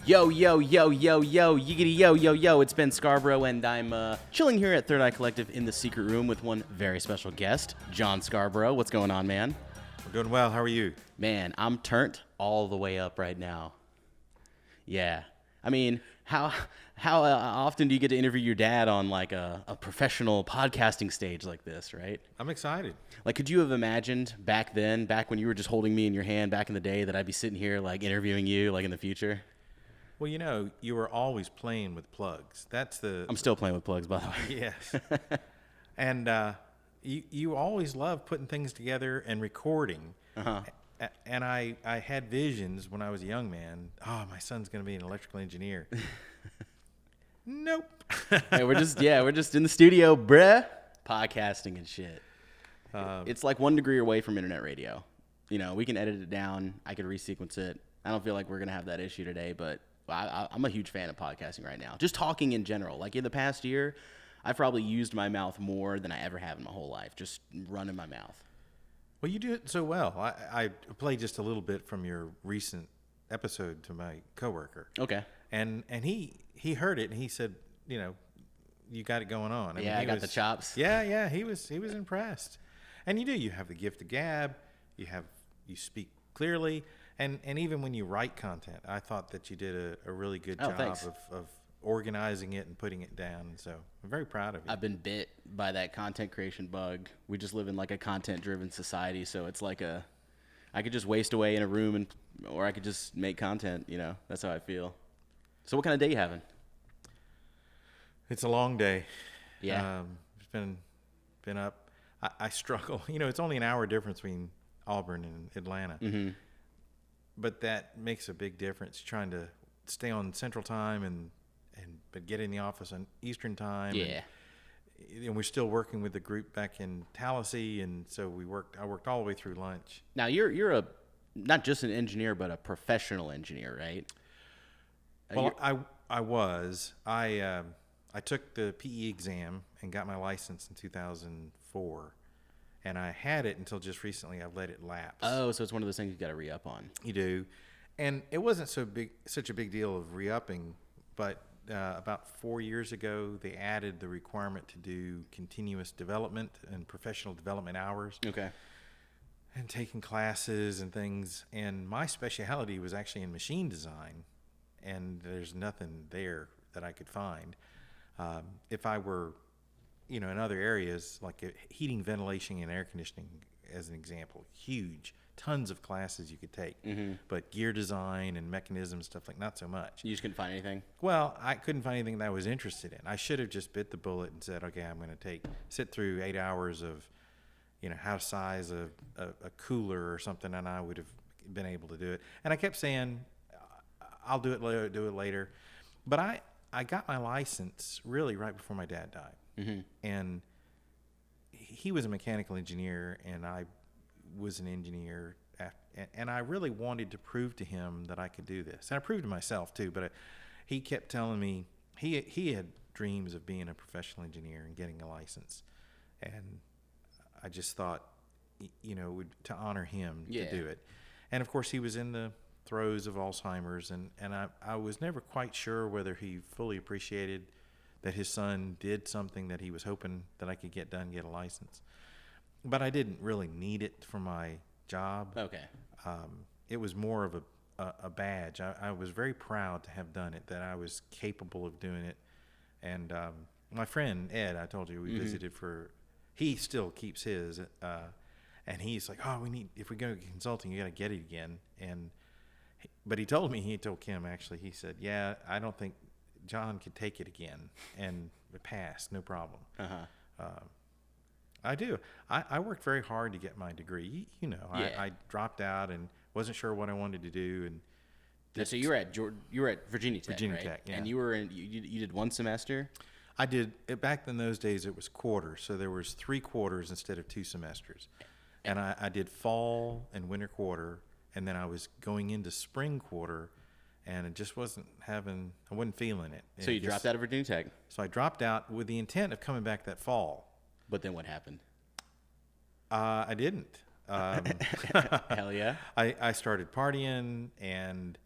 Yo, yo, yo, yo, yo, yiggity yo, yo, yo, it's Ben Scarborough, and I'm chilling here at Third Eye Collective in the secret room with one very special guest, John Scarborough. What's going on, man? We're doing well. How are you? Man, I'm turned all the way up right now. Yeah. I mean, how often do you get to interview your dad on like a professional podcasting stage like this, right? I'm excited. Like, could you have imagined back then, back when you were just holding me in your hand back in the day, that I'd be sitting here like interviewing you like in the future? Well, you know, you were always playing with plugs. I'm still playing with plugs, by the way. Yes. And you always loved putting things together and recording. Uh-huh. And I had visions when I was a young man. Oh, my son's going to be an electrical engineer. Nope. Hey, we're just in the studio, bruh, podcasting and shit. It's like 1 degree away from internet radio. You know, we can edit it down. I could resequence it. I don't feel like we're going to have that issue today, but I'm a huge fan of podcasting right now. Just talking in general. Like in the past year, I've probably used my mouth more than I ever have in my whole life. Just running my mouth. Well, you do it so well. I played just a little bit from your recent episode to my coworker. Okay. And he heard it and he said, you know, you got it going on. I got the chops. Yeah, he was impressed. And you have the gift of gab. You speak clearly. And even when you write content, I thought that you did a really good job of organizing it and putting it down. So I'm very proud of you. I've been bit by that content creation bug. We just live in like a content-driven society, so it's like I could just waste away in a room or I could just make content. You know, that's how I feel. So what kind of day you having? It's a long day. Yeah. It's been up. I struggle. You know, it's only an hour difference between Auburn and Atlanta. Mm-hmm. But that makes a big difference, trying to stay on Central Time but get in the office on Eastern Time. Yeah. And we're still working with the group back in Tallahassee, and so I worked all the way through lunch. Now you're not just an engineer, but a professional engineer, right? Well, I was. I took the PE exam and got my license in 2004. And I had it until just recently. I let it lapse. Oh, so it's one of those things you got to re-up on. You do, and it wasn't such a big deal of re-upping. But about 4 years ago, they added the requirement to do continuous development and professional development hours. Okay. And taking classes and things. And my specialty was actually in machine design, and there's nothing there that I could find. If I were in other areas like heating, ventilation, and air conditioning, as an example, huge, tons of classes you could take. Mm-hmm. But gear design and mechanism stuff, like, not so much. You just couldn't find anything? Well, I couldn't find anything that I was interested in. I should have just bit the bullet and said, okay, I'm going to sit through 8 hours of, how to size a cooler or something, and I would have been able to do it. And I kept saying, I'll do it later. But I got my license really right before my dad died. Mm-hmm. And he was a mechanical engineer, and I was an engineer, and I really wanted to prove to him that I could do this. And I proved to myself too, but he kept telling me he had dreams of being a professional engineer and getting a license. And I just thought, to honor him to do it. And of course, he was in the throes of Alzheimer's, and I was never quite sure whether he fully appreciated that his son did something that he was hoping that I could get a license. But I didn't really need it for my job. Okay. It was more of a badge. I was very proud to have done it, that I was capable of doing it. And my friend Ed, I told you, we mm-hmm. visited he still keeps his, and he's like, oh, if we go to consulting, you got to get it again. But he told Kim, actually, he said, yeah, I don't think John could take it again, and it passed, no problem. Uh-huh. I do. I worked very hard to get my degree. Yeah. I dropped out and wasn't sure what I wanted to do. And so you were at Virginia Tech, Virginia right? Tech, yeah. And you did one semester? I did. Back in those days, it was quarters, so there was 3 quarters instead of 2 semesters. And I did fall and winter quarter, and then I was going into spring quarter. And it just I wasn't feeling it. So you dropped out of Virginia Tech? So I dropped out with the intent of coming back that fall. But then what happened? I didn't. Hell yeah. I started partying, and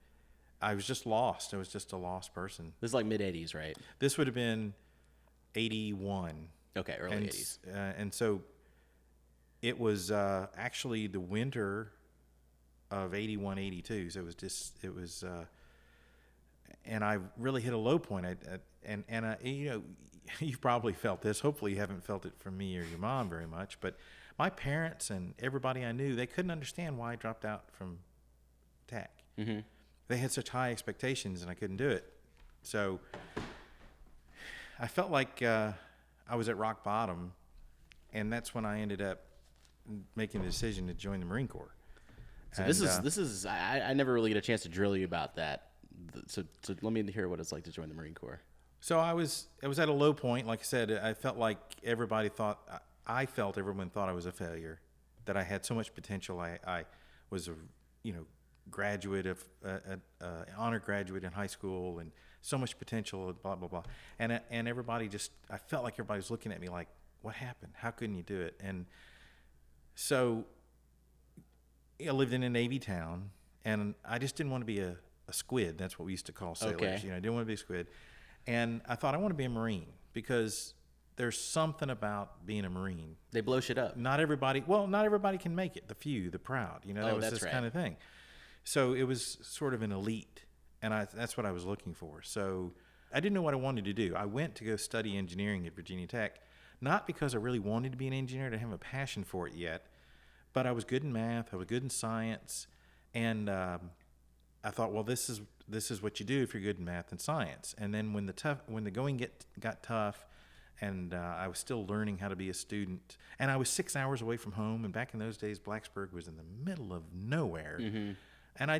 I was just lost. I was just a lost person. This is like mid-'80s, right? This would have been 81. Okay, early 80s. And so it was actually the winter of 81, 82. So it was, and I really hit a low point. You've probably felt this. Hopefully you haven't felt it from me or your mom very much, but my parents and everybody I knew, they couldn't understand why I dropped out from tech. Mm-hmm. They had such high expectations and I couldn't do it. So I felt like I was at rock bottom, and that's when I ended up making the decision to join the Marine Corps. So this is I never really get a chance to drill you about that. So let me hear what it's like to join the Marine Corps. So I was at a low point. Like I said, I felt like everyone thought I was a failure, that I had so much potential. I was a graduate of honor graduate in high school, and so much potential, blah blah blah. And everybody I felt like everybody was looking at me like, what happened? How couldn't you do it? And so I lived in a Navy town, and I just didn't want to be a squid. That's what we used to call sailors. Okay. I didn't want to be a squid. And I thought, I want to be a Marine, because there's something about being a Marine. They blow shit up. Not everybody can make it. The few, the proud. That was this kind of thing. So it was sort of an elite, and that's what I was looking for. So I didn't know what I wanted to do. I went to go study engineering at Virginia Tech, not because I really wanted to be an engineer. I didn't have a passion for it yet, but I was good in math. I was good in science, and I thought, well, this is what you do if you're good in math and science. And then when the going got tough, and I was still learning how to be a student, and I was 6 hours away from home, and back in those days, Blacksburg was in the middle of nowhere, and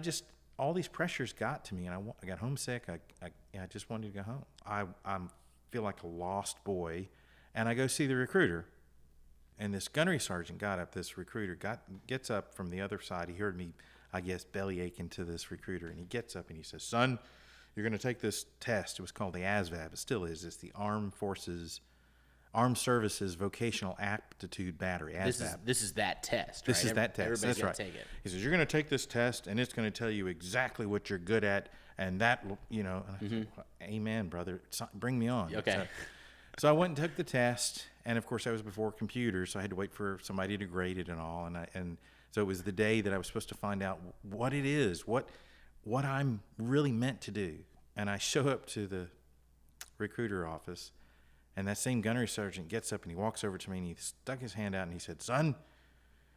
all these pressures got to me, and I got homesick. I just wanted to go home. I feel like a lost boy, and I go see the recruiter, and this gunnery sergeant gets up from the other side. He heard me, I guess, belly aching to this recruiter, and he gets up and he says, "Son, you're going to take this test." It was called the ASVAB. It still is. It's the Armed Services Vocational Aptitude Battery. ASVAB. This is that test. This right? is that test. Everybody's That's right. Take it. He says, you're going to take this test, and it's going to tell you exactly what you're good at, and that, And I said, amen, brother. Bring me on. Okay. So I went and took the test, and of course that was before computers, so I had to wait for somebody to grade it and all, and so it was the day that I was supposed to find out what it is, what I'm really meant to do. And I show up to the recruiter office, and that same gunnery sergeant gets up and he walks over to me and he stuck his hand out and he said, "Son,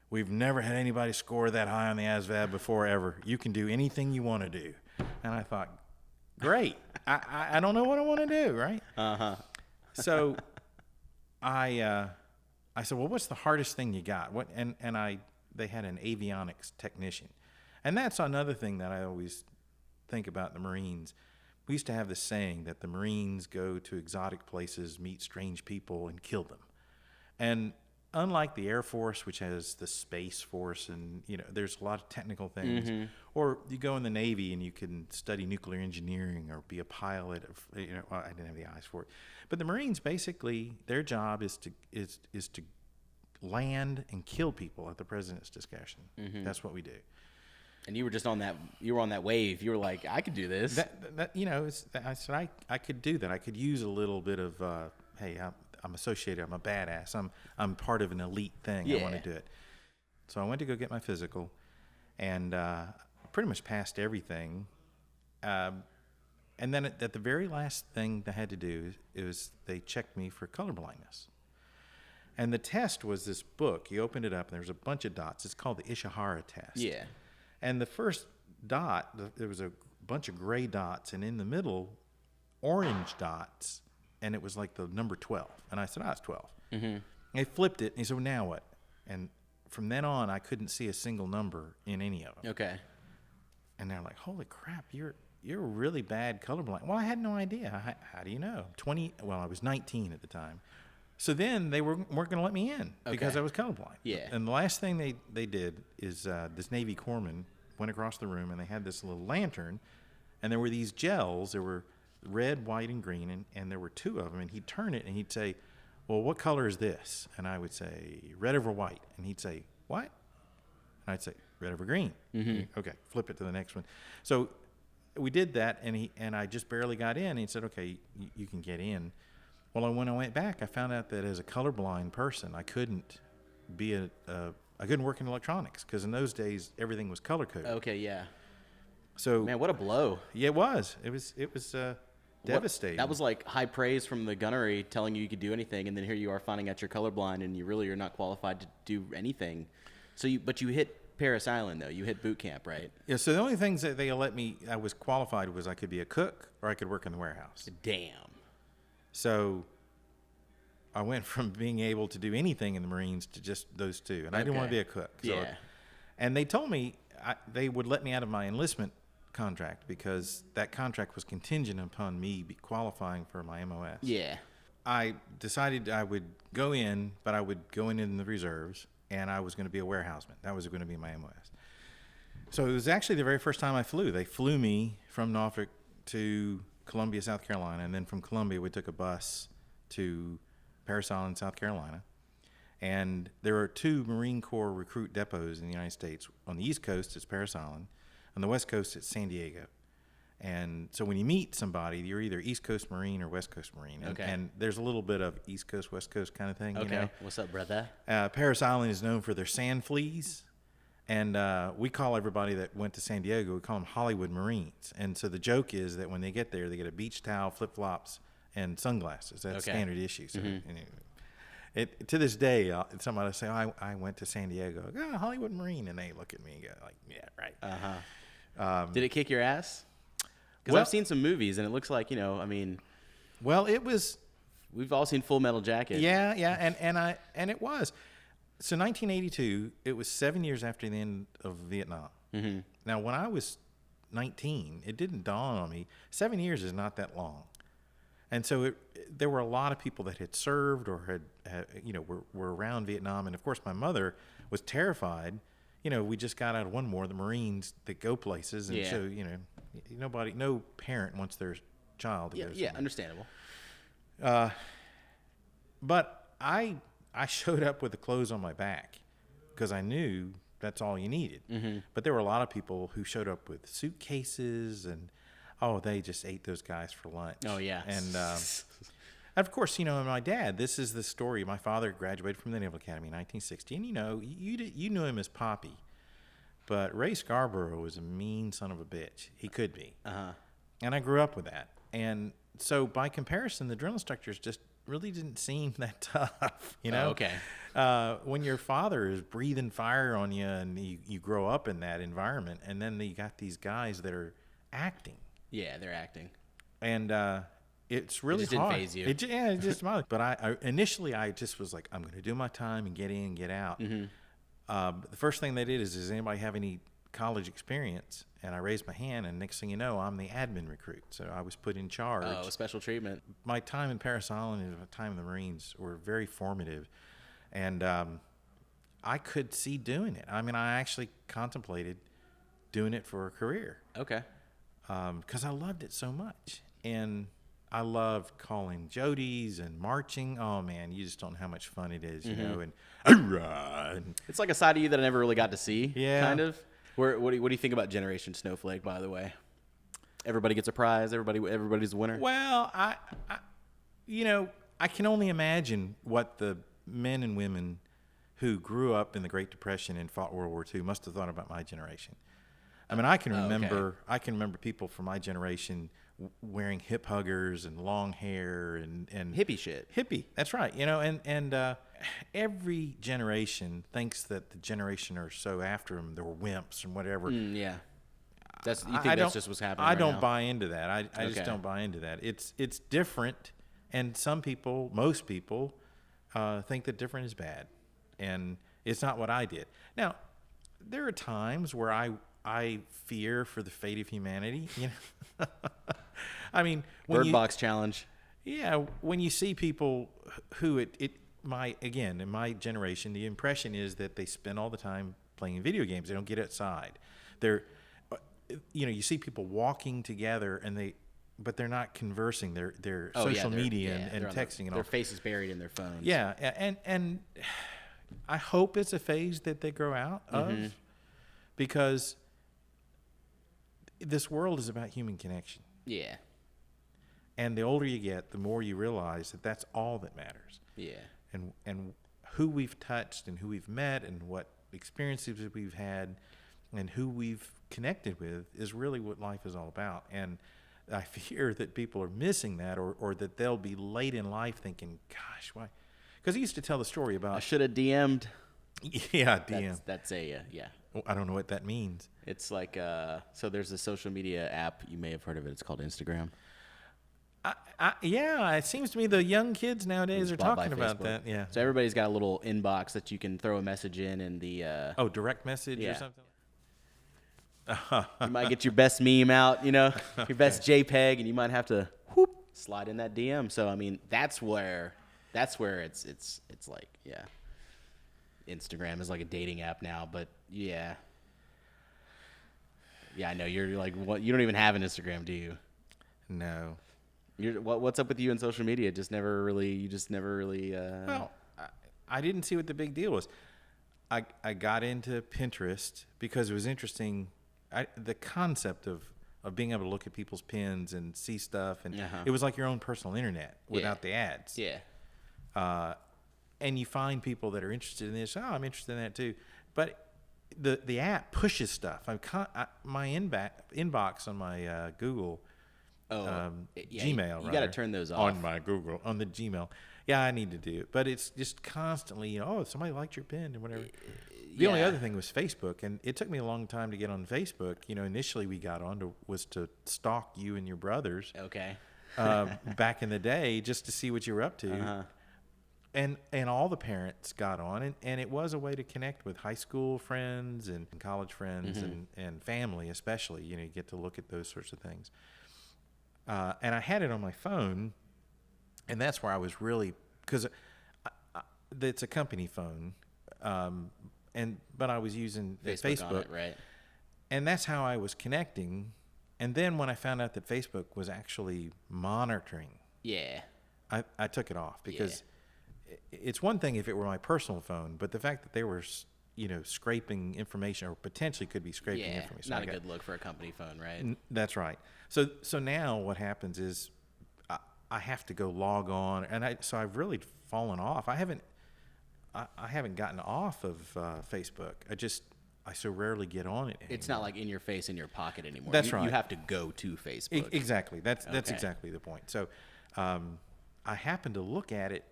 we've never had anybody score that high on the ASVAB before, ever. You can do anything you want to do." And I thought, great. I don't know what I want to do, right? Uh-huh. So I said, well, what's the hardest thing you got? They had an avionics technician. And that's another thing that I always think about the Marines. We used to have this saying that the Marines go to exotic places, meet strange people, and kill them. And unlike the Air Force, which has the Space Force, and there's a lot of technical things, or you go in the Navy and you can study nuclear engineering or be a pilot. I didn't have the eyes for it, but the Marines, basically, their job is to land and kill people at the president's discretion. That's what we do. And you were just on that. You were on that wave. You were like, I could do this. I said I could do that. I could use a little bit of, hey, I'm associated. I'm a badass. I'm part of an elite thing. Yeah. I want to do it. So I went to go get my physical, and pretty much passed everything. And then at the very last thing they had to do is they checked me for colorblindness. And the test was this book. You opened it up, and there was a bunch of dots. It's called the Ishihara test. Yeah. And the first dot, there was a bunch of gray dots, and in the middle, orange dots, and it was like the number 12. And I said, it's 12. And they flipped it, and he said, well, now what? And from then on, I couldn't see a single number in any of them. Okay. And they're like, holy crap, you're really bad colorblind. Well, I had no idea. How do you know? I was 19 at the time. So then they weren't going to let me in because I was colorblind. Yeah. And the last thing they did is this Navy corpsman went across the room, and they had this little lantern, and there were these gels. There were red, white, and green, and there were two of them. And he'd turn it, and he'd say, well, what color is this? And I would say, red over white. And he'd say, what? And I'd say, red over green. Okay, flip it to the next one. So we did that, and I just barely got in. And he said, "Okay, you can get in." Well, when I went back, I found out that as a colorblind person, I couldn't be I couldn't work in electronics because in those days everything was color coded. Okay, yeah. So Man, what a blow. Yeah, it was. It was devastating. That was like high praise from the gunnery telling you could do anything, and then here you are finding out you're colorblind and you really are not qualified to do anything. But you hit Paris Island though. You hit boot camp, right? Yeah. So the only things that they let me, I was qualified was I could be a cook or I could work in the warehouse. Damn. So I went from being able to do anything in the Marines to just those two, and I didn't want to be a cook. So, yeah. And they told me they would let me out of my enlistment contract because that contract was contingent upon me qualifying for my MOS. Yeah. I decided I would go in, but I would go in the reserves, and I was going to be a warehouseman. That was going to be my MOS. So it was actually the very first time I flew. They flew me from Norfolk to Columbia, South Carolina, and then from Columbia we took a bus to Paris Island, South Carolina. And there are 2 Marine Corps recruit depots in the United States. On the East Coast, it's Paris Island. On the West Coast, it's San Diego. And so when you meet somebody, you're either East Coast Marine or West Coast Marine. And, and there's a little bit of East Coast, West Coast kind of thing. Okay. You know? What's up, brother? Paris Island is known for their sand fleas. And we call everybody that went to San Diego, we call them Hollywood Marines. And so the joke is that when they get there, they get a beach towel, flip-flops, and sunglasses. That's standard issue. So to this day, somebody will say, oh, I went to San Diego. I go, oh, Hollywood Marine. And they look at me and go like, yeah, right. Uh-huh. Did it kick your ass? Because I've seen some movies, and it looks like, Well, it was... We've all seen Full Metal Jacket. Yeah, and it was. So 1982, it was 7 years after the end of Vietnam. Mm-hmm. Now, when I was 19, it didn't dawn on me. 7 years is not that long. And so there were a lot of people that had served or had were around Vietnam. And, of course, my mother was terrified. We just got out of one war, the Marines that go places. And so, no parent wants their child to go somewhere. Yeah, understandable. But I showed up with the clothes on my back because I knew that's all you needed. Mm-hmm. But there were a lot of people who showed up with suitcases and, they just ate those guys for lunch. Oh, yeah. And, of course, my dad, this is the story. My father graduated from the Naval Academy in 1960. And, you knew him as Poppy. But Ray Scarborough was a mean son of a bitch. He could be. Uh-huh. And I grew up with that. And so by comparison, the drill instructors just really didn't seem that tough, Oh, okay. When your father is breathing fire on you and you grow up in that environment, and then you got these guys that are acting. Yeah, they're acting. And it's really it just hard. Didn't phase you. It just bothered. But I initially just was like, I'm going to do my time and get in and get out. Mm-hmm. The first thing they did is, does anybody have any college experience? And I raised my hand, and next thing you know, I'm the admin recruit. So I was put in charge. Oh, special treatment. My time in Paris Island and my time in the Marines were very formative. And I could see doing it. I mean, I actually contemplated doing it for a career. Okay. Because I loved it so much. And I loved calling Jodies and marching. Oh, man, you just don't know how much fun it is, and it's like a side of you that I never really got to see, kind of. What do you think about Generation Snowflake, by the way? Everybody gets a prize. Everybody's a winner. Well, I can only imagine what the men and women who grew up in the Great Depression and fought World War II must have thought about my generation. I mean, I can remember people from my generation wearing hip huggers and long hair and hippie shit. Hippie, that's right. And every generation thinks that the generation are so after them, they're wimps and whatever. Yeah. You think that's just what's happening? I don't buy into that. I just don't buy into that. It's different, and most people, think that different is bad, and it's not what I did. Now, there are times where I fear for the fate of humanity. I mean, Bird Box Challenge. Yeah, when you see people who in my generation, the impression is that they spend all the time playing video games. They don't get outside. You see people walking together but they're not conversing. They're social media and texting and all. Their face is buried in their phones. Yeah, and I hope it's a phase that they grow out of, because this world is about human connection. Yeah. And the older you get, the more you realize that that's all that matters. Yeah. And who we've touched and who we've met and what experiences we've had and who we've connected with is really what life is all about. And I fear that people are missing that, or that they'll be late in life thinking, gosh, why? Because he used to tell the story about... I should have DM'd. Yeah, DM. That's a, yeah. I don't know what that means. It's like, so there's a social media app. You may have heard of it. It's called Instagram. Yeah, it seems to me the young kids nowadays are talking about that. Yeah. So everybody's got a little inbox that you can throw a message in the... direct message or something? You might get your best meme out, your best JPEG, and you might have to slide in that DM. So, I mean, that's where it's like, yeah. Instagram is like a dating app now, but yeah. Yeah, I know. You're like, what? You don't even have an Instagram, do you? No. What's up with you in social media? You just never really. Well, I didn't see what the big deal was. I got into Pinterest because it was interesting. The concept of being able to look at people's pins and see stuff, and it was like your own personal internet without the ads. Yeah. And you find people that are interested in this. Oh, I'm interested in that too. But the app pushes stuff. My inbox on my Google. Gmail. You got to turn those off. On my Google, on the Gmail. Yeah, I need to do it. But it's just constantly, somebody liked your pin and whatever. The only other thing was Facebook, and it took me a long time to get on Facebook. Initially we got on was to stalk you and your brothers. Okay. Back in the day, just to see what you were up to. Uh-huh. And all the parents got on, and it was a way to connect with high school friends and college friends and family especially. You get to look at those sorts of things. And I had it on my phone, and that's where I was really, because it's a company phone, but I was using Facebook on it, right? And that's how I was connecting. And then when I found out that Facebook was actually monitoring, I took it off, because it's one thing if it were my personal phone, but the fact that they were scraping information, or potentially could be scraping information. Not a good look for a company phone, right? That's right. So now what happens is I have to go log on, and so I've really fallen off. I haven't gotten off of Facebook. I so rarely get on it anymore. It's not like in your face, in your pocket anymore. That's right. You have to go to Facebook. Exactly. That's exactly the point. So I happened to look at it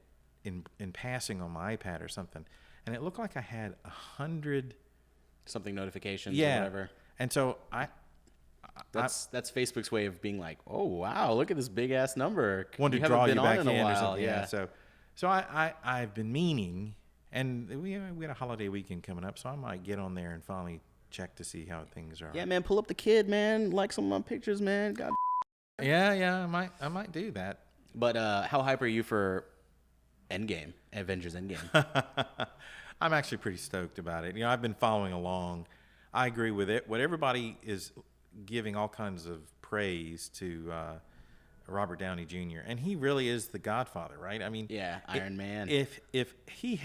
in passing on my iPad or something, and it looked like I had 100 something notifications or whatever. And so that's Facebook's way of being like, oh wow, look at this big ass number. Wanted to draw you back in a while. Or something. Yeah. So I've been meaning, and we had a holiday weekend coming up, so I might get on there and finally check to see how things are. Yeah, man, pull up the kid, man. Like some of my pictures, man. God. Yeah, I might do that. But how hype are you for Avengers Endgame? I'm actually pretty stoked about it. I've been following along. I agree with it. What everybody is giving all kinds of praise to Robert Downey Jr., and he really is the Godfather, right? I mean, Iron Man. If they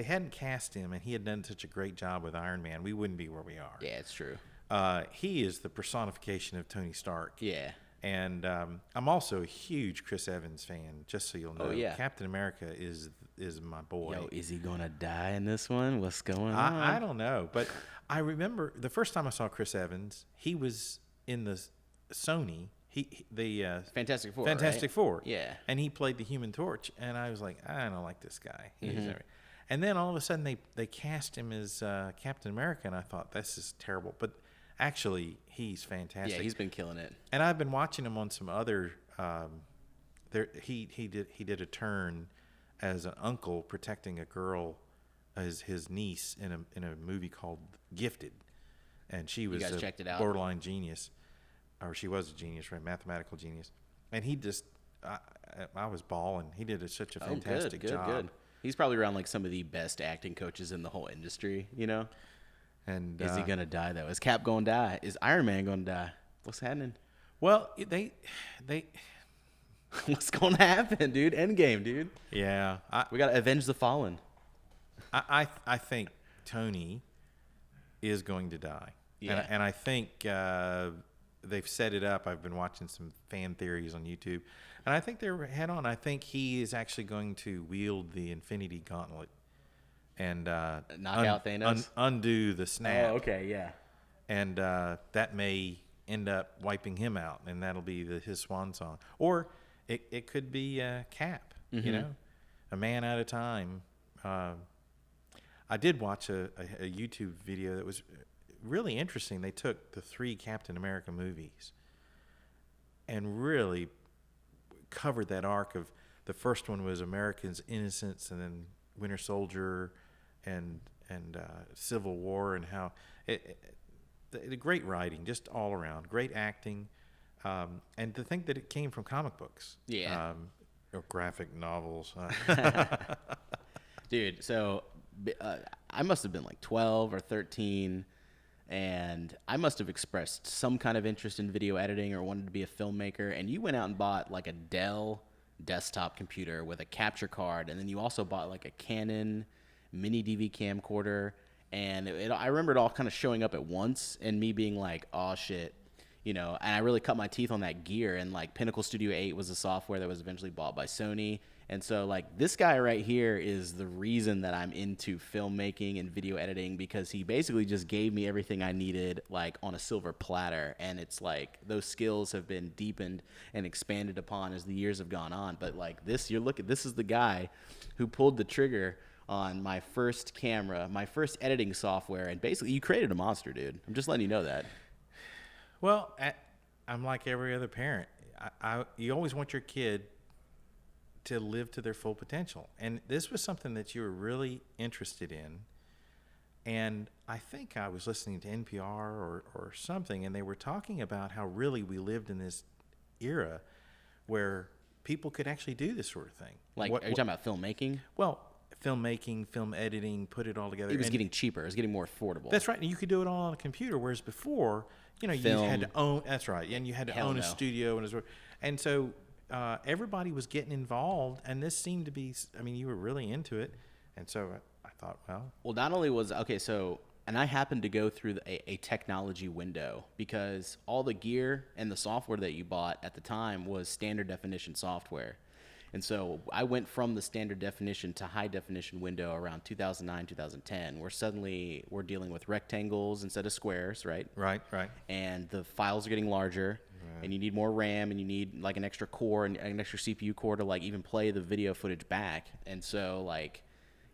hadn't cast him and he had done such a great job with Iron Man, we wouldn't be where we are. Yeah, it's true. He is the personification of Tony Stark. Yeah. And I'm also a huge Chris Evans fan, just so you'll know. Oh, yeah. Captain America is my boy. Yo, is he going to die in this one? What's going on? I don't know. But I remember the first time I saw Chris Evans, he was in the Sony, the Fantastic Four. Fantastic Four. Yeah. And he played the Human Torch. And I was like, I don't like this guy. And then all of a sudden they cast him as Captain America, and I thought, this is terrible. But actually, he's fantastic. Yeah, he's been killing it. And I've been watching him on some other. He did a turn as an uncle protecting a girl, as his niece in a movie called Gifted, and she was checked it out? Borderline genius, or she was a genius, right? Mathematical genius. And he just, I was bawling. He did such a fantastic job. Good. He's probably around like some of the best acting coaches in the whole industry. And is he gonna die though? Is Cap gonna die? Is Iron Man gonna die? What's happening? Well, they what's gonna happen, dude? Endgame, dude. Yeah, we gotta avenge the fallen. I think Tony is going to die. Yeah. And I think they've set it up. I've been watching some fan theories on YouTube, and I think they're head on. I think he is actually going to wield the Infinity Gauntlet and knock out Thanos, undo the snap. Oh, okay, yeah. And that may end up wiping him out, and that'll be his swan song. Or it could be Cap, you know, a man at a time. I did watch a YouTube video that was really interesting. They took the 3 Captain America movies and really covered that arc of the first one was Americans' innocence, and then Winter Soldier and Civil War, and how the great writing, just all around, great acting, and to think that it came from comic books, or graphic novels. Dude, so I must have been like 12 or 13, and I must have expressed some kind of interest in video editing or wanted to be a filmmaker, and you went out and bought like a Dell desktop computer with a capture card, and then you also bought like a Canon mini DV camcorder, and I remember it all kind of showing up at once and me being like, oh shit, you know, and I really cut my teeth on that gear, and like Pinnacle Studio 8 was the software that was eventually bought by Sony. And so like this guy right here is the reason that I'm into filmmaking and video editing, because he basically just gave me everything I needed like on a silver platter, and it's like those skills have been deepened and expanded upon as the years have gone on. But like this is the guy who pulled the trigger on my first camera, my first editing software, and basically you created a monster, dude. I'm just letting you know that. Well, I'm like every other parent. You always want your kid to live to their full potential. And this was something that you were really interested in. And I think I was listening to NPR or something, and they were talking about how really we lived in this era where people could actually do this sort of thing. Like, are you talking about filmmaking? Well, filmmaking, film editing, put it all together. It was getting cheaper. It was getting more affordable. That's right. And you could do it all on a computer, whereas before, you know, you had to own. That's right. And you had to own a studio, and so everybody was getting involved, and this seemed to be. I mean, you were really into it, and so I thought, well, not only was and I happened to go through a technology window, because all the gear and the software that you bought at the time was standard definition software. And so I went from the standard definition to high definition window around 2009, 2010, where suddenly we're dealing with rectangles instead of squares, right? Right. And the files are getting larger, and you need more RAM, and you need like an extra core and an extra CPU core to like even play the video footage back. And so like,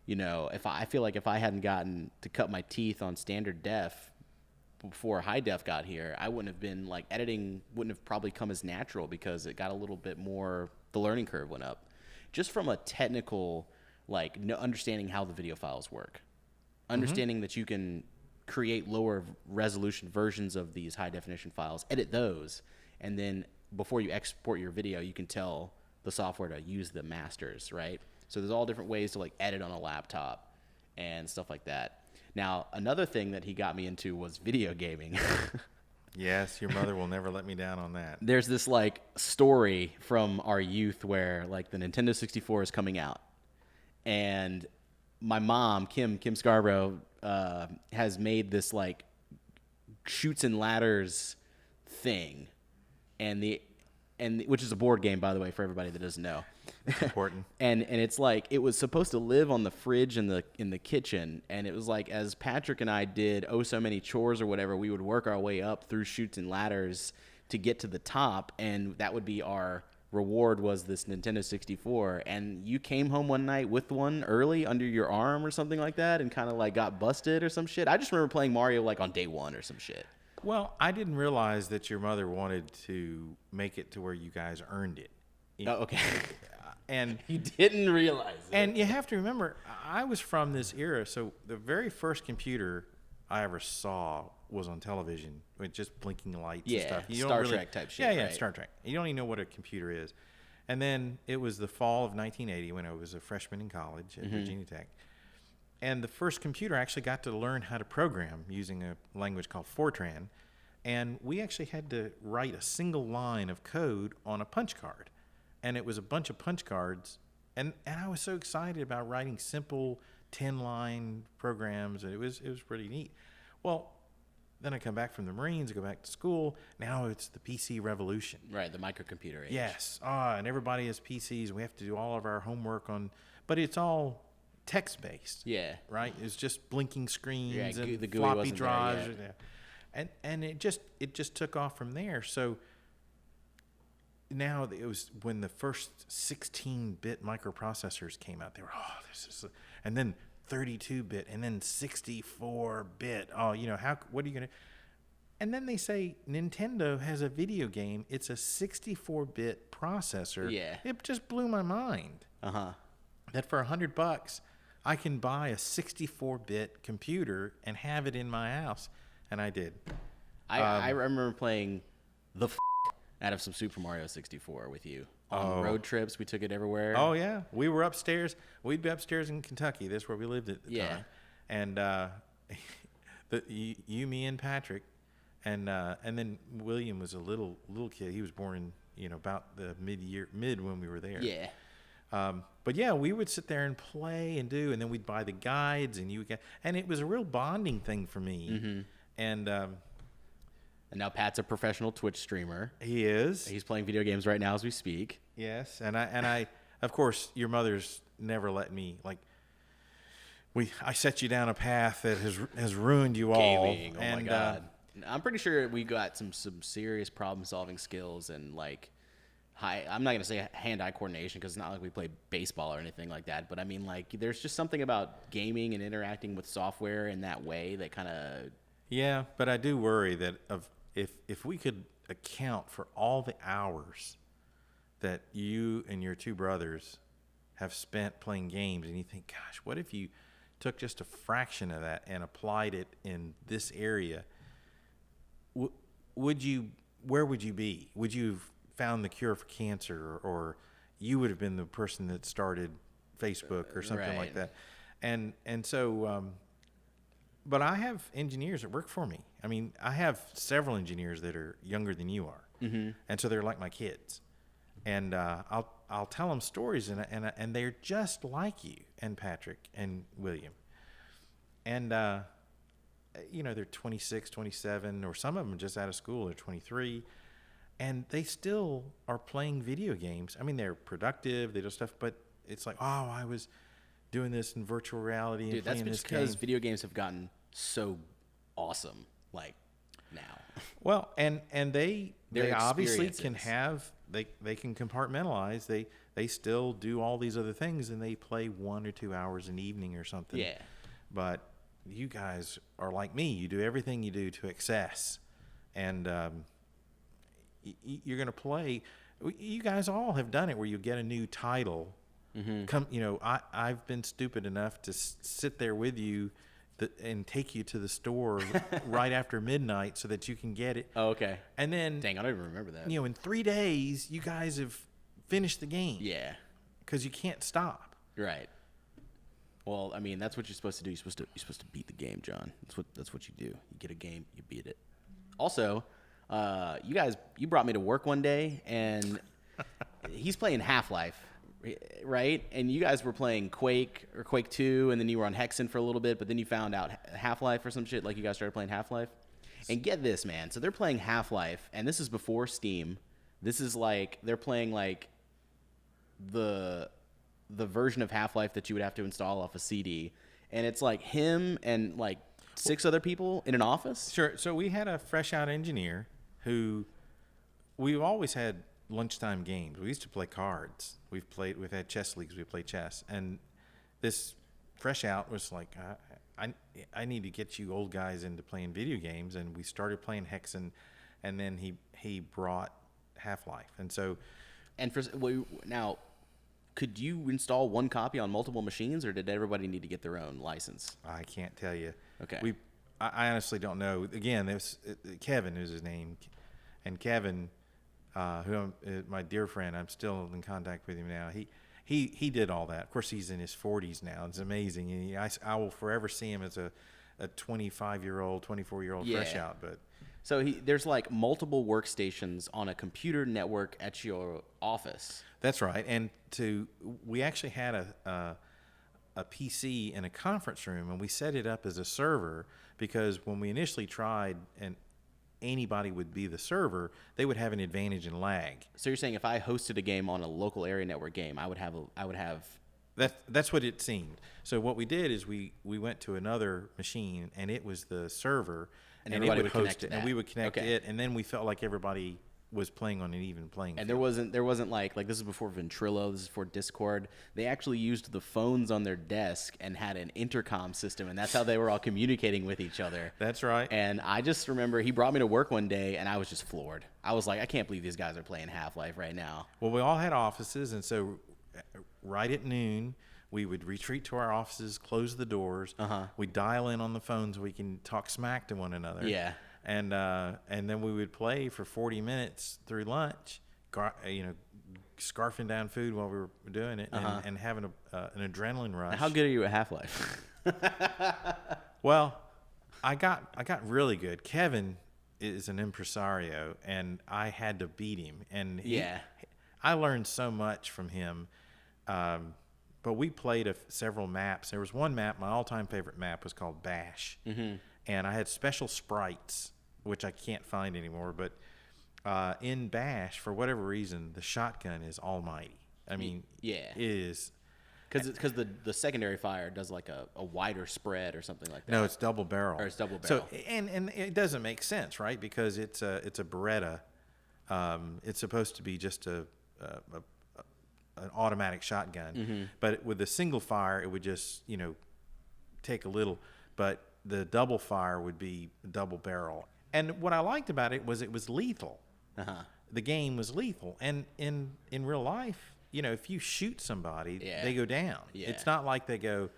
you know, I feel like if I hadn't gotten to cut my teeth on standard def before high def got here, I wouldn't have been like, editing wouldn't have probably come as natural, because it got a little bit more, the learning curve went up just from a technical, like understanding how the video files work, understanding that you can create lower resolution versions of these high definition files, edit those, and then before you export your video, you can tell the software to use the masters, right? So there's all different ways to like edit on a laptop and stuff like that. Now, another thing that he got me into was video gaming. Yes, your mother will never let me down on that. There's this like story from our youth where like the Nintendo 64 is coming out, and my mom, Kim Scarborough, has made this like shoots and ladders thing, and which is a board game, by the way, for everybody that doesn't know. It's important. and it's like it was supposed to live on the fridge in the kitchen, and it was like, as Patrick and I did so many chores or whatever, we would work our way up through chutes and ladders to get to the top, and that would be our reward, was this Nintendo 64. And you came home one night with one early under your arm or something like that, and kind of like got busted or some shit. I just remember playing Mario like on day one or some shit. Well, I didn't realize that your mother wanted to make it to where you guys earned it. Oh, okay. And you didn't realize it. And you have to remember, I was from this era, so the very first computer I ever saw was on television with just blinking lights and stuff. Star Trek type shit. Yeah, right? Star Trek. You don't even know what a computer is. And then it was the fall of 1980 when I was a freshman in college at Virginia Tech. And the first computer I actually got to learn how to program using a language called Fortran. And we actually had to write a single line of code on a punch card. And it was a bunch of punch cards. And I was so excited about writing simple 10-line programs. And it was pretty neat. Well, Then I come back from the Marines, I go back to school. Now it's the PC revolution. Right, the microcomputer age. Yes. And everybody has PCs. We have to do all of our homework but it's all text-based. Yeah. Right? It's just blinking screens and the GUI floppy wasn't there drives. yet. And it just took off from there. So now it was when the first 16-bit microprocessors came out. They were, and then 32-bit, and then 64-bit. What are you going to... And then they say Nintendo has a video game. It's a 64-bit processor. Yeah. It just blew my mind. Uh-huh. That for $100, I can buy a 64-bit computer and have it in my house. And I did. I remember playing out of some Super Mario 64 with you. On road trips, we took it everywhere. Oh, yeah. We were upstairs. We'd be upstairs in Kentucky. That's where we lived at the time. And you, me, and Patrick, and then William was a little kid. He was born in, about the mid when we were there. Yeah. But yeah, we would sit there and play and do, and then we'd buy the guides, and it was a real bonding thing for me. Mm-hmm. And now Pat's a professional Twitch streamer. He is. He's playing video games right now as we speak. Yes, and I of course, your mother's never let me I set you down a path that has ruined you all. Gaming, oh my God. I'm pretty sure we got some serious problem solving skills and I'm not gonna say hand-eye coordination because it's not like we play baseball or anything like that. But I mean, there's just something about gaming and interacting with software in that way that kind of. Yeah, but I do worry that if we could account for all the hours that you and your two brothers have spent playing games, and you think, gosh, what if you took just a fraction of that and applied it in this area? Where would you be? Would you have found the cure for cancer, or you would have been the person that started Facebook or something like that? And so, but I have engineers that work for me. I mean, I have several engineers that are younger than you are, and so they're like my kids. And I'll tell them stories, and they're just like you and Patrick and William. And they're 26, 27, or some of them are just out of school. They're 23, and they still are playing video games. I mean, they're productive. They do stuff, but it's like, I was doing this in virtual reality and playing this game. Because video games have gotten so awesome, now. Well, and they obviously can experiences. they can compartmentalize. They still do all these other things, and they play 1 or 2 hours an evening or something. Yeah. But you guys are like me. You do everything you do to excess, and you're going to play. You guys all have done it where you get a new title. Mm-hmm. I've been stupid enough to sit there with you and take you to the store right after midnight so that you can get it. Oh, okay. And then, dang, I don't even remember that. In 3 days, you guys have finished the game. Yeah. Because you can't stop. Right. Well, I mean, that's what you're supposed to do. You're supposed to beat the game, John. That's what you do. You get a game, you beat it. Also, you brought me to work one day, and he's playing Half-Life, right? And you guys were playing Quake or Quake 2, and then you were on Hexen for a little bit, but then you found out Half-Life or some shit, you guys started playing Half-Life. And get this, man. So they're playing Half-Life, and this is before Steam. This is they're playing the version of Half-Life that you would have to install off a CD. And it's him and 6 other people in an office. Sure. So we had a fresh out engineer who we've always had lunchtime games. We used to play cards. We've had chess leagues. We played chess. And this fresh out was like, I need to get you old guys into playing video games. And we started playing Hexen, and then he brought Half-Life. And so, now, could you install one copy on multiple machines, or did everybody need to get their own license? I can't tell you. Okay. I honestly don't know. Again, Kevin is his name, and Kevin, my dear friend, I'm still in contact with him now. He did all that. Of course, he's in his 40s now. It's amazing. And I will forever see him as a 25-year-old, 24-year-old fresh out. But so there's multiple workstations on a computer network at your office. That's right. And we actually had a PC in a conference room, and we set it up as a server because when we initially tried and anybody would be the server, they would have an advantage in lag. So you're saying if I hosted a game on a local area network game, I would have. That's what it seemed. So what we did is we went to another machine, and it was the server, And it everybody would would host connect it, to and that. we would connect Okay. it, and then we felt like everybody was playing on an even playing And field. there wasn't like this is before Ventrilo, this is before Discord. They actually used the phones on their desk and had an intercom system, and that's how they were all communicating with each other. That's right. And I just remember he brought me to work one day, and I was just floored. I was like, I can't believe these guys are playing Half-Life right now. Well, we all had offices, and so right at noon, we would retreat to our offices, close the doors. We'd dial in on the phones so we can talk smack to one another. Yeah. And then we would play for 40 minutes through lunch, scarfing down food while we were doing it, and having an adrenaline rush. How good are you at Half-Life? Well, I got really good. Kevin is an impresario, and I had to beat him. And I learned so much from him. But we played several maps. There was one map, my all-time favorite map was called Bash. And I had special sprites, which I can't find anymore. But in Bash, for whatever reason, the shotgun is almighty. I mean, it is. Because the secondary fire does like a wider spread or something like that. No, it's double barrel. Or it's double barrel. So and it doesn't make sense, right? Because it's a Beretta. It's supposed to be just an automatic shotgun, but with a single fire, it would just take a little. But the double fire would be double barrel. And what I liked about it was lethal. The game was lethal, and in real life, if you shoot somebody, they go down. It's not like they go,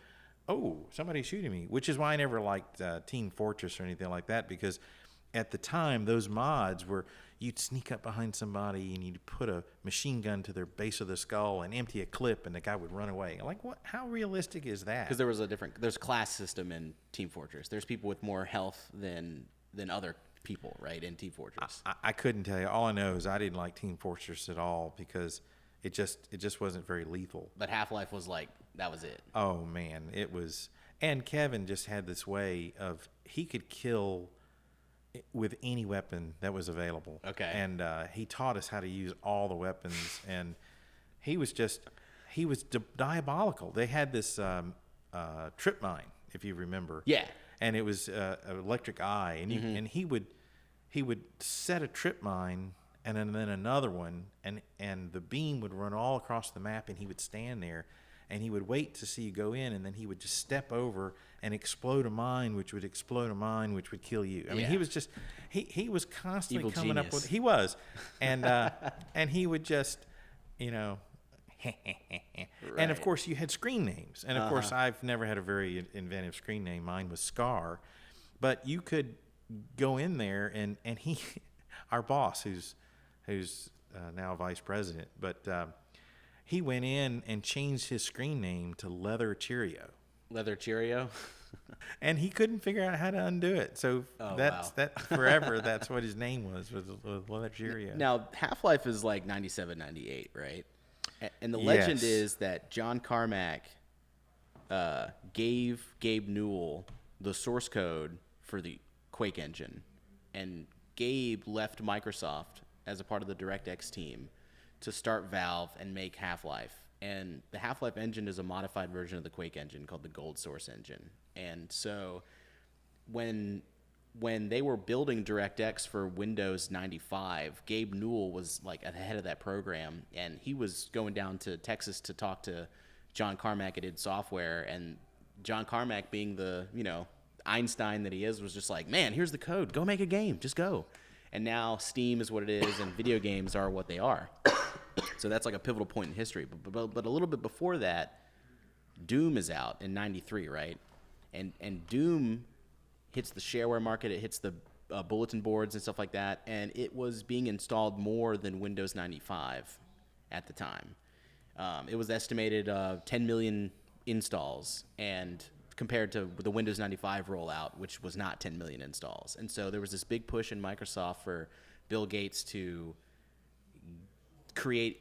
oh, somebody's shooting me, which is why I never liked Team Fortress or anything like that, because at the time, those mods were you'd sneak up behind somebody and you'd put a machine gun to their base of the skull and empty a clip, and the guy would run away. Like, what? How realistic is that? Because there's class system in Team Fortress. There's people with more health than other people, right, in Team Fortress. I couldn't tell you. All I know is I didn't like Team Fortress at all because it just wasn't very lethal. But Half-Life was like, that was it. Oh, man, it was. And Kevin just had this way of he could kill with any weapon that was available. Okay. And he taught us how to use all the weapons, and he was diabolical. They had this trip mine, if you remember. Yeah. And it was an electric eye, and and he would set a trip mine and then another one, and the beam would run all across the map, and he would stand there, and he would wait to see you go in, and then he would just step over and explode a mine, which would explode a mine, which would kill you. I mean, he was just he was constantly Evil coming genius. up with and and he would just And of course you had screen names, and of course I've never had a very inventive screen name. Mine was Scar, but you could go in there and he our boss who's now vice president, but he went in and changed his screen name to Leather Cheerio. Leather Cheerio? And he couldn't figure out how to undo it. So that forever, that's what his name was Leather Cheerio. Now, Half-Life is like 97, 98, right? And the legend is that John Carmack gave Gabe Newell the source code for the Quake engine. And Gabe left Microsoft as a part of the DirectX team to start Valve and make Half-Life. And the Half-Life engine is a modified version of the Quake engine called the Gold Source engine. And so when they were building DirectX for Windows 95, Gabe Newell was like at the head of that program, and he was going down to Texas to talk to John Carmack at id Software, and John Carmack, being the, Einstein that he is, was just like, man, here's the code. Go make a game. Just go. And now Steam is what it is, and video games are what they are. So that's like a pivotal point in history. But a little bit before that, Doom is out in 93, right? And Doom hits the shareware market. It hits the bulletin boards and stuff like that. And it was being installed more than Windows 95 at the time. It was estimated 10 million installs, and compared to the Windows 95 rollout, which was not 10 million installs. And so there was this big push in Microsoft for Bill Gates to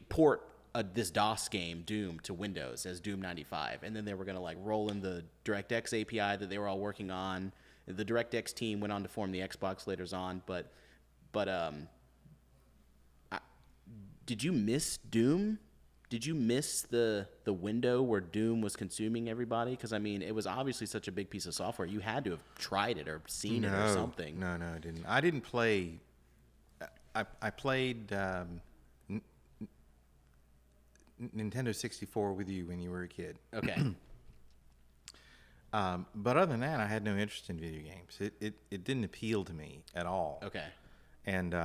port this DOS game, Doom, to Windows as Doom 95, and then they were going to like roll in the DirectX API that they were all working on. The DirectX team went on to form the Xbox later on, but did you miss Doom? Did you miss the window where Doom was consuming everybody? Because I mean, it was obviously such a big piece of software. You had to have tried it or seen it or something. No, I didn't. I didn't play. I played Nintendo 64 with you when you were a kid. Okay. But other than that, I had no interest in video games. It didn't appeal to me at all. Okay. And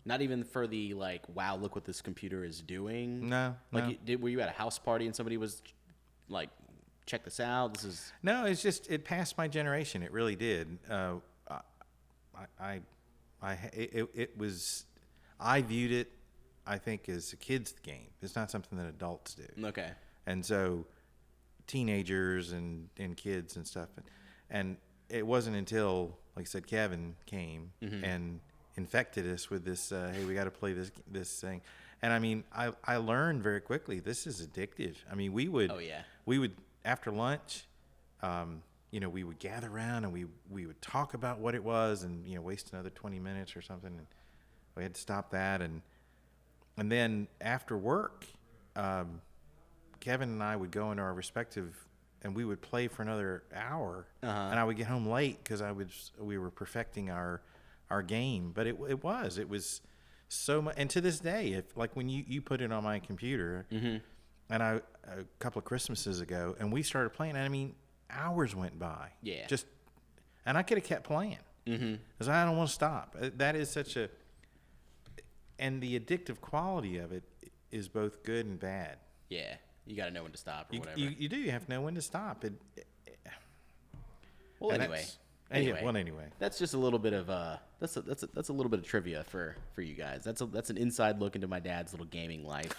not even for the like, wow, look what this computer is doing. No. Like, were you at a house party and somebody was like, check this out? This is. No, it's just it passed my generation. It really did. It was. I viewed it, I think, as a kid's game. It's not something that adults do. Okay. And so, teenagers and kids and stuff, and it wasn't until, like I said, Kevin came and infected us with this. Hey, we got to play this thing. And I mean, I learned very quickly this is addictive. I mean, we would after lunch, we would gather around and we would talk about what it was and waste another 20 minutes or something. And we had to stop that and then after work, Kevin and I would go into our respective and we would play for another hour. And I would get home late because we were perfecting our game. But it was so much. And to this day, if like when you put it on my computer, and a couple of Christmases ago, and we started playing. And I mean, hours went by. Yeah. And I could have kept playing because I don't want to stop. That is and the addictive quality of it is both good and bad. Yeah, you got to know when to stop or whatever. You do. You have to know when to stop. Anyway, that's just a little bit of that's a little bit of trivia for you guys. That's an inside look into my dad's little gaming life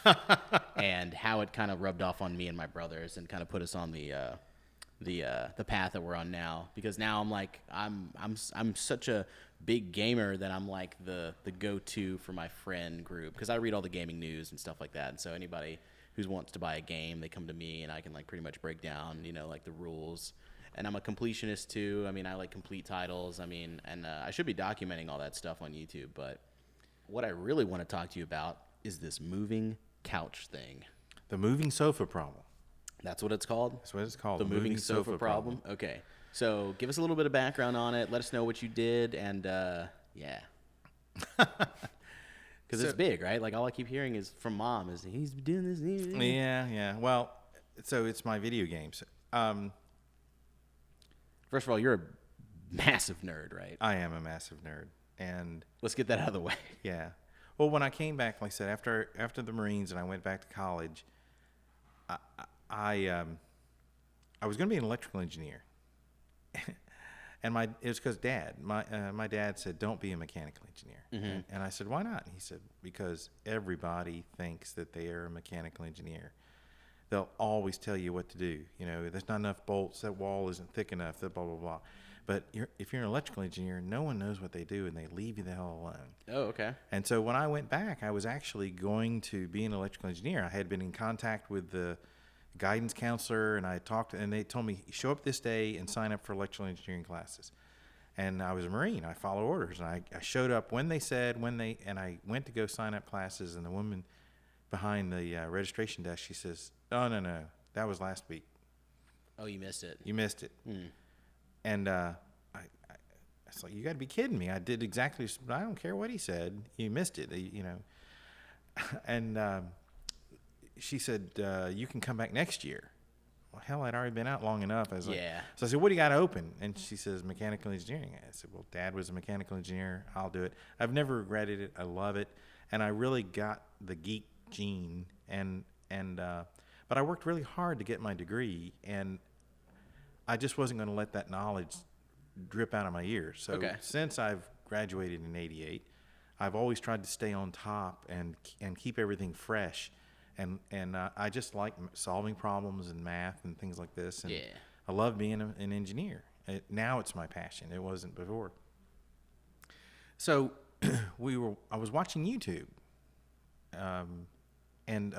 and how it kind of rubbed off on me and my brothers and kind of put us on the path that we're on now. Because now I'm like I'm such a big gamer that I'm like the go-to for my friend group because I read all the gaming news and stuff like that. And so anybody who wants to buy a game, they come to me and I can like pretty much break down like the rules. And I'm a completionist too. I mean, I like complete titles. I mean, and I should be documenting all that stuff on YouTube. But what I really want to talk to you about is this moving couch thing. The moving sofa problem. That's what it's called? That's what it's called. The moving sofa problem? Okay. So give us a little bit of background on it. Let us know what you did. And yeah. Because it's big, right? Like all I keep hearing is from Mom is he's doing this. Yeah. Well, so it's my video games. First of all, you're a massive nerd, right? I am a massive nerd, and let's get that out of the way. Yeah. Well, when I came back, like I said, after the Marines and I went back to college, I was going to be an electrical engineer, and it was because my dad said, "Don't be a mechanical engineer," and I said, "Why not?" And he said, "Because everybody thinks that they are a mechanical engineer." They'll always tell you what to do. There's not enough bolts. That wall isn't thick enough. That blah, blah, blah. But if you're an electrical engineer, no one knows what they do, and they leave you the hell alone. Oh, okay. And so when I went back, I was actually going to be an electrical engineer. I had been in contact with the guidance counselor, and I talked, and they told me, show up this day and sign up for electrical engineering classes. And I was a Marine. I follow orders. And I showed up when they said, and I went to go sign up classes, and the woman behind the registration desk, she says, "Oh, no, that was last week." Oh, you missed it. You missed it. And I was like, "You got to be kidding me! I did exactly. I don't care what he said. You missed it, And she said, "You can come back next year." Well, hell, I'd already been out long enough. I was like, so I said, "What do you got open?" And she says, "Mechanical engineering." I said, "Well, Dad was a mechanical engineer. I'll do it." I've never regretted it. I love it, and I really got the geek gene but I worked really hard to get my degree, and I just wasn't going to let that knowledge drip out of my ears. So since I've graduated in '88, I've always tried to stay on top and keep everything fresh, and I just like solving problems and math and things like this. And I love being an engineer. Now it's my passion. It wasn't before. So I was watching YouTube. and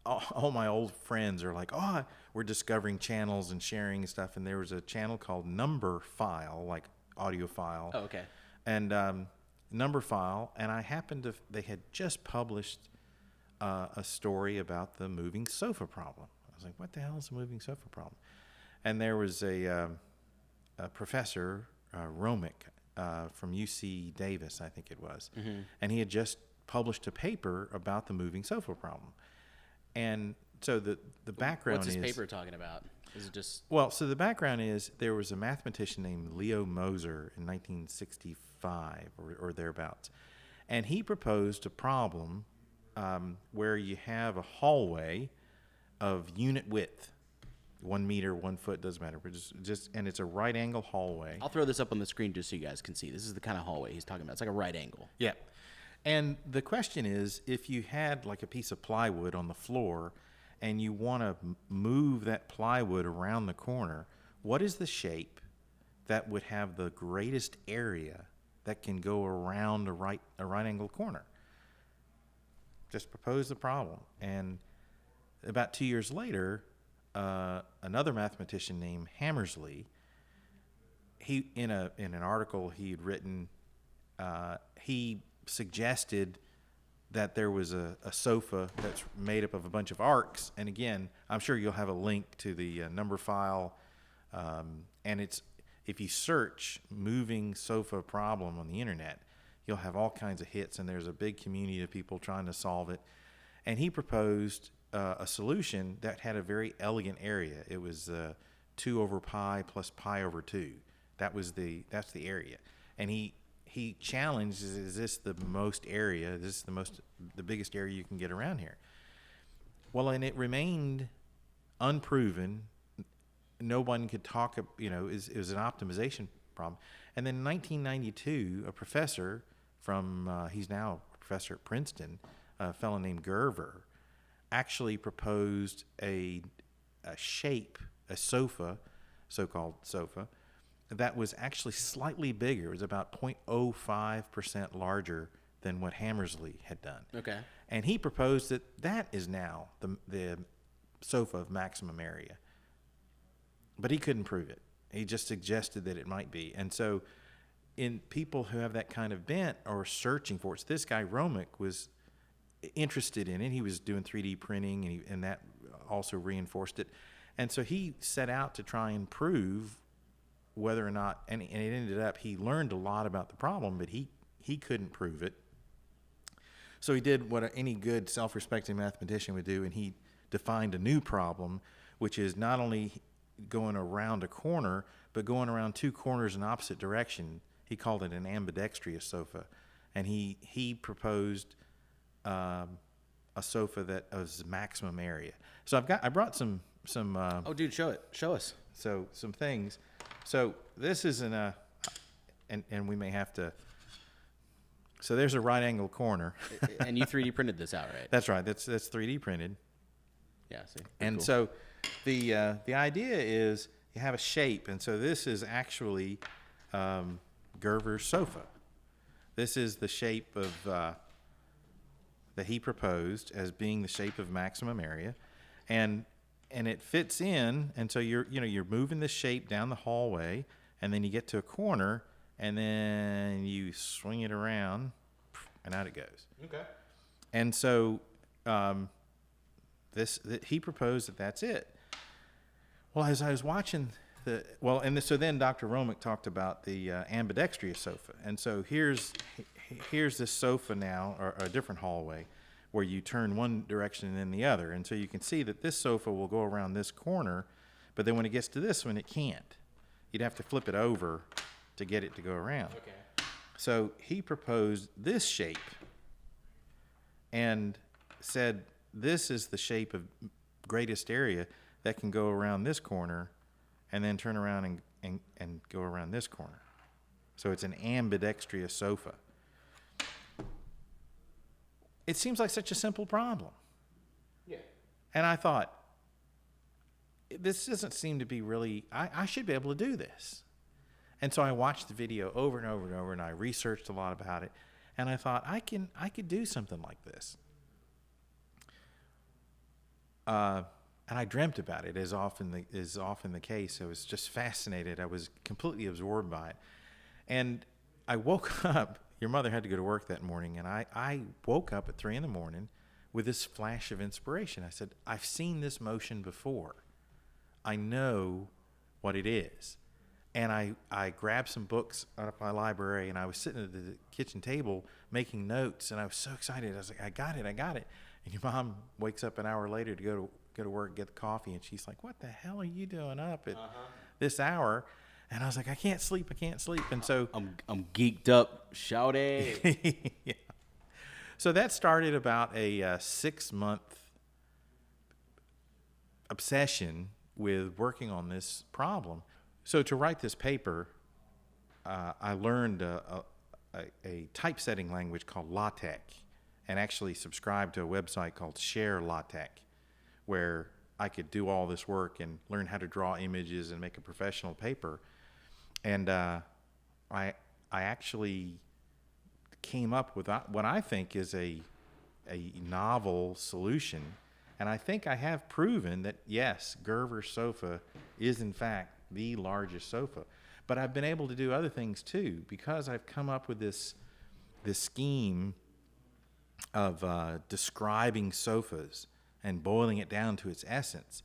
all my old friends are like, oh, we're discovering channels and sharing stuff. And there was a channel called Number File, like audio file. Oh, okay. And Number File, and I happened to, they had just published a story about the moving sofa problem. I was like, what the hell is a moving sofa problem? And there was a professor, Romick, from UC Davis, I think it was, and he had just published a paper about the moving sofa problem. And so the background is... What's his paper talking about? Is it just... Well, so the background is there was a mathematician named Leo Moser in 1965 or thereabouts, and he proposed a problem where you have a hallway of unit width, 1 meter, 1 foot, doesn't matter, but just and it's a right angle hallway. I'll throw this up on the screen just so you guys can see. This is the kind of hallway he's talking about. It's like a right angle. Yeah. And the question is, if you had like a piece of plywood on the floor and you want to move that plywood around the corner, what is the shape that would have the greatest area that can go around a right angle corner? Just propose the problem. And about 2 years later, another mathematician named Hammersley, he in an article he had written, he suggested that there was a sofa that's made up of a bunch of arcs. And again, I'm sure you'll have a link to the Number File, and it's, if you search moving sofa problem on the internet, you'll have all kinds of hits, and there's a big community of people trying to solve it. And he proposed a solution that had a very elegant area. It was 2 over pi plus pi over 2. That's the area. And he challenged, is this the most area? Is this the biggest area you can get around here? Well, and it remained unproven. No one could talk, it was an optimization problem. And then in 1992, a professor from, he's now a professor at Princeton, a fellow named Gerver, actually proposed a shape, a sofa, so-called sofa, that was actually slightly bigger. It was about 0.05% larger than what Hammersley had done. Okay. And he proposed that is now the sofa of maximum area. But he couldn't prove it. He just suggested that it might be. And so in people who have that kind of bent or searching for it, so this guy Romick was interested in it. He was doing 3D printing, and that also reinforced it. And so he set out to try and prove whether or not, and it ended up, he learned a lot about the problem, but he couldn't prove it. So he did what any good self-respecting mathematician would do, and he defined a new problem, which is not only going around a corner, but going around 2 corners in opposite direction. He called it an ambidextrous sofa, and he proposed a sofa that was maximum area. So I brought some. Oh, dude, show us. So some things. So this is and we may have to. So there's a right angle corner. And you 3D printed this out, right? That's right. That's 3D printed. Yeah. See. And cool. So the idea is you have a shape, and so this is actually Gerver's sofa. This is the shape of that he proposed as being the shape of maximum area, and it fits in. And so you're moving the shape down the hallway, and then you get to a corner, and then you swing it around, and out it goes. Okay. And so he proposed that's it. Well, as I was watching so then Dr. Romick talked about the ambidextrous sofa. And so here's this sofa now, or a different hallway, where you turn one direction and then the other. And so you can see that this sofa will go around this corner, but then when it gets to this one, it can't. You'd have to flip it over to get it to go around. Okay. So he proposed this shape and said, this is the shape of greatest area that can go around this corner and then turn around and go around this corner. So it's an ambidextrous sofa. It seems like such a simple problem. Yeah. And I thought, this doesn't seem to be really, I should be able to do this. And so I watched the video over and over and over, and I researched a lot about it. And I thought, I could do something like this. and I dreamt about it as often the case. I was just fascinated. I was completely absorbed by it. And I woke up. Your mother had to go to work that morning, and I woke up at 3 a.m. with this flash of inspiration. I said, I've seen this motion before. I know what it is. And I grabbed some books out of my library, and I was sitting at the kitchen table making notes, and I was so excited. I was like, I got it. And your mom wakes up an hour later to go to work, get the coffee, and she's like, what the hell are you doing up at this hour? And I was like, I can't sleep. And so I'm geeked up, shouty. yeah. So that started about a 6-month obsession with working on this problem. So to write this paper, I learned a typesetting language called LaTeX, and actually subscribed to a website called Share LaTeX, where I could do all this work and learn how to draw images and make a professional paper. And I actually came up with what I think is a novel solution. And I think I have proven that, yes, Gerver's sofa is, in fact, the largest sofa. But I've been able to do other things, too, because I've come up with this scheme of describing sofas and boiling it down to its essence.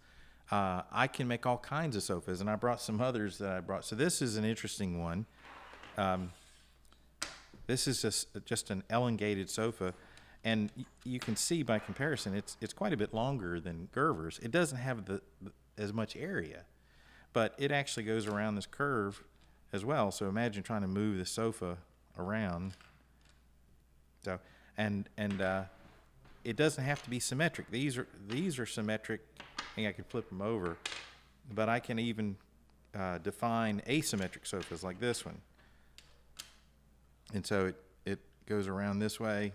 I can make all kinds of sofas, and I brought some others that I brought. So this is an interesting one. This is just an elongated sofa, and you can see by comparison, it's quite a bit longer than Gerver's. It doesn't have as much area, but it actually goes around this curve as well. So imagine trying to move the sofa around. So and it doesn't have to be symmetric. These are symmetric. I think I could flip them over, but I can even define asymmetric sofas like this one. And so it goes around this way,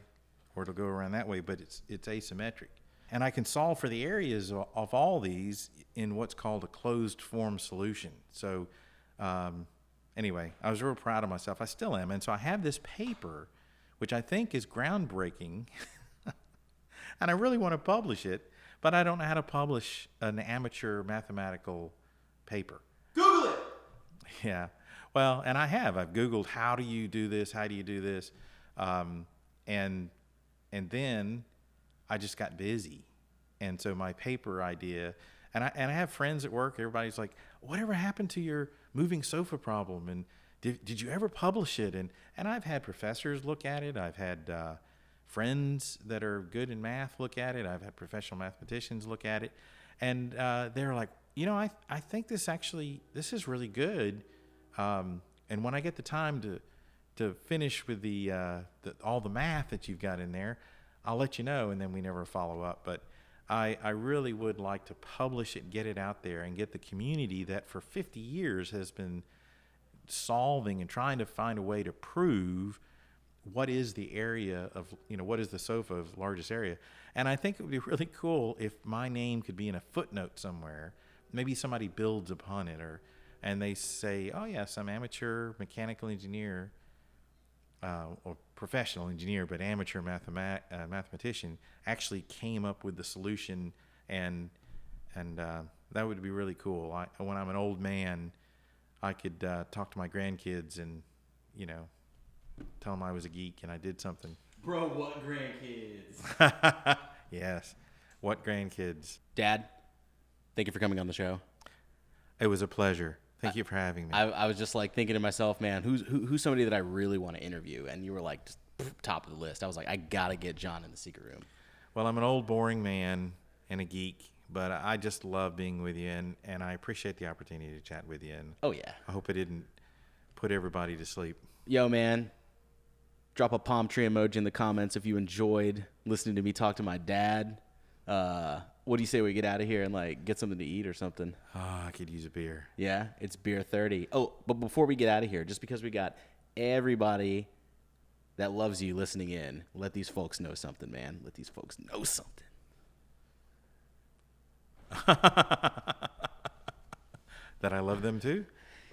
or it'll go around that way, but it's asymmetric. And I can solve for the areas of all these in what's called a closed form solution. So anyway, I was real proud of myself. I still am. And so I have this paper, which I think is groundbreaking, and I really want to publish it, but I don't know how to publish an amateur mathematical paper. Google it! Yeah. Well, and I've Googled, how do you do this? And then I just got busy. And so my paper idea, and I have friends at work, everybody's like, whatever happened to your moving sofa problem? And did you ever publish it? And I've had professors look at it. I've had friends that are good in math look at it. I've had professional mathematicians look at it. And they're like, I think this is really good. And when I get the time to finish with all the math that you've got in there, I'll let you know. And then we never follow up. But I really would like to publish it, get it out there, and get the community that for 50 years has been solving and trying to find a way to prove what is the area of, what is the sofa of largest area. And I think it would be really cool if my name could be in a footnote somewhere. Maybe somebody builds upon it, and they say, oh, yeah, some amateur mechanical engineer or professional engineer, but amateur mathematician actually came up with the solution, and that would be really cool. When I'm an old man, I could talk to my grandkids and, tell them I was a geek and I did something. Bro, what grandkids? Yes. What grandkids? Dad, thank you for coming on the show. It was a pleasure. Thank you for having me. I was just like thinking to myself, man, who's somebody that I really want to interview? And you were like just top of the list. I was like, I got to get John in the secret room. Well, I'm an old, boring man and a geek, but I just love being with you, and I appreciate the opportunity to chat with you. And oh, yeah. I hope I didn't put everybody to sleep. Yo, man, drop a palm tree emoji in the comments if you enjoyed listening to me talk to my dad. What do you say we get out of here and like get something to eat or something? Oh, I could use a beer. Yeah, it's beer 30. Oh, but before we get out of here, just because we got everybody that loves you listening in, let these folks know something, man. Let these folks know something. That I love them too?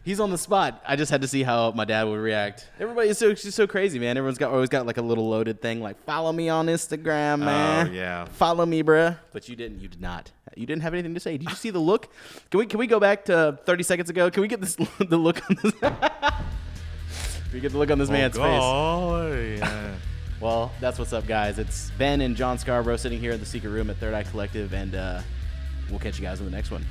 He's on the spot. I just had to see how my dad would react. Everybody is just so crazy, man. Everyone's always got like a little loaded thing, like follow me on Instagram, man. Oh yeah. Follow me, bruh. But you didn't. You did not. You didn't have anything to say. Did you see the look? Can we go back to 30 seconds ago? Can we get this the look on this? Can we get the look on this man's face? Yeah. Well, that's what's up, guys. It's Ben and John Scarborough sitting here in the secret room at Third Eye Collective, and we'll catch you guys in the next one.